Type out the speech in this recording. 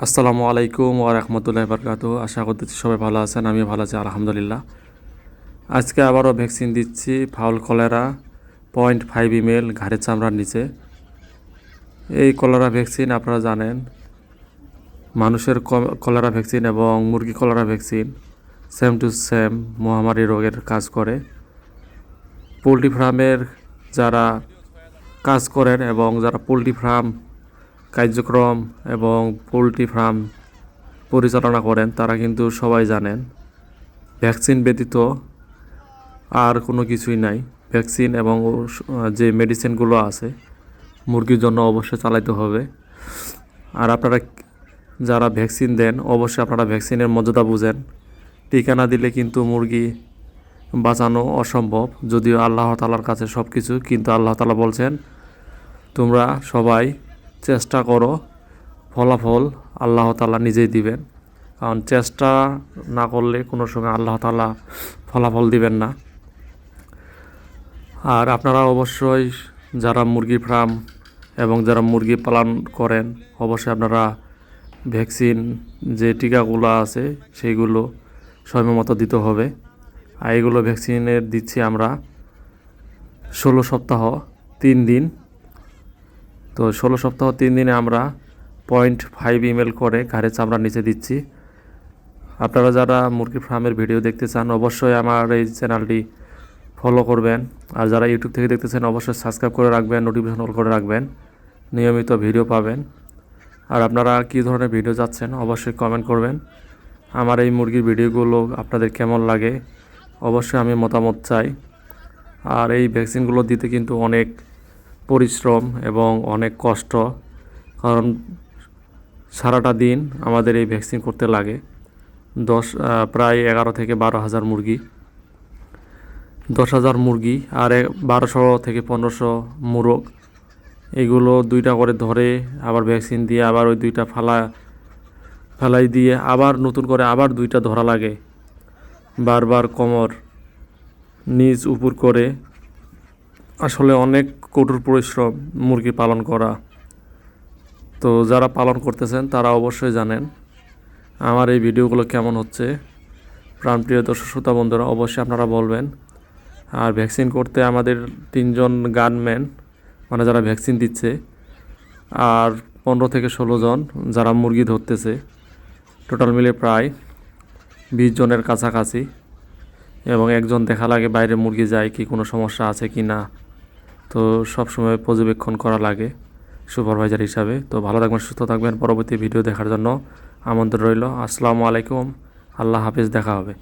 আসসালামু আলাইকুম ওয়া রাহমাতুল্লাহি ওয়া বারাকাতুহু। আশা করতেছি সবাই ভালো আছেন, আমিও ভালো আছি আলহামদুলিল্লাহ। আজকে আবারও ভ্যাকসিন দিচ্ছি ফাউল কলেরা 0.5 ml ঘাড়ের চামড়ার নিচে। এই কলেরা ভ্যাকসিন আপনারা জানেন মানুষের কলেরা ভ্যাকসিন এবং মুরগি cholera vaccine same to same মহামারী রোগের কাজ করে। পোলট্রি ফার্মের যারা কাজ করেন এবং যারা পোলট্রি ফার্ম কার্যক্রম এবং পোলট্রি ফার্ম পরিচালনা করেন তারা কিন্তু সবাই জানেন ভ্যাকসিন ব্যতীত আর কোনো কিছুই নাই। ভ্যাকসিন এবং যে মেডিসিনগুলো আছে মুরগির জন্য অবশ্যই চালাইতে হবে। আর আপনারা যারা ভ্যাকসিন দেন অবশ্যই আপনারা ভ্যাকসিনের মর্যাদা বুঝেন। টিকা না দিলে কিন্তু মুরগি বাঁচানো অসম্ভব, যদিও আল্লাহ তাআলার কাছে সব কিছু, কিন্তু আল্লাহ তাআলা বলছেন তোমরা সবাই চেষ্টা করো, ফলাফল আল্লাহ তাআলা নিজেই দিবেন। কারণ চেষ্টা না করলে কোনো সময় আল্লাহ তাআলা ফলাফল দিবেন না। আর আপনারা অবশ্যই যারা মুরগি ফার্ম এবং যারা মুরগি পালন করেন অবশ্যই আপনারা ভ্যাকসিন যে টিকাগুলো আছে সেইগুলো সময় মতো দিতে হবে। আর এগুলো ভ্যাকসিনের দিচ্ছি আমরা 16 সপ্তাহ 3 দিন। তো 16 সপ্তাহ 3 দিনে আমরা 0.5 ml করে ঘাড়ের চামড়ার নিচে দিচ্ছি। আপনারা যারা মুরগি ফার্মের ভিডিও দেখতে চান অবশ্যই আমার এই চ্যানেলটি ফলো করবেন। আর যারা ইউটিউব থেকে দেখতেছেন অবশ্যই সাবস্ক্রাইব করে রাখবেন, নোটিফিকেশন অল করে রাখবেন, নিয়মিত ভিডিও পাবেন। আর আপনারা কী ধরনের ভিডিও চাচ্ছেন অবশ্যই কমেন্ট করবেন। আমার এই মুরগির ভিডিওগুলো আপনাদের কেমন লাগে অবশ্যই আমি মতামত চাই। আর এই ভ্যাকসিনগুলো দিতে কিন্তু অনেক পরিশ্রম এবং অনেক কষ্ট, কারণ সারাটা দিন আমাদের এই ভ্যাকসিন করতে লাগে। প্রায় 11 থেকে 12 হাজার মুরগি, 10,000 মুরগি আর 1200 থেকে 1500 মোরগ, এগুলো দুইটা করে ধরে আবার ভ্যাকসিন দিয়ে আবার ওই দুইটা ফেলাই দিয়ে আবার নতুন করে আবার দুইটা ধরা লাগে। বারবার কোমর নিচ উপর করে, আসলে অনেক কঠোর পরিশ্রম মুরগি পালন করা। তো যারা পালন করতেছেন তারা অবশ্যই জানেন আমার এই ভিডিওগুলো কেমন হচ্ছে। প্রাণপ্রিয় দর্শক শ্রোতা বন্ধুরা অবশ্যই আপনারা বলবেন। আর ভ্যাকসিন করতে আমাদের 3 জন গানম্যান মানে যারা ভ্যাকসিন দিচ্ছে, আর 15 থেকে 16 জন যারা মুরগি ধরতেছে, টোটাল মিলে প্রায় 20 জনের কাছাকাছি। এবং একজন দেখা লাগে বাইরে মুরগি যায় কি কোনো সমস্যা আছে কি না, তো সব সময় পর্যবেক্ষণ করা লাগে সুপারভাইজার হিসাবে। তো ভালো থাকবেন, সুস্থ থাকবেন। পরবর্তী ভিডিও দেখার জন্য আমন্ত্রণ রইল। আসসালামু আলাইকুম, আল্লাহ হাফেজ, দেখা হবে।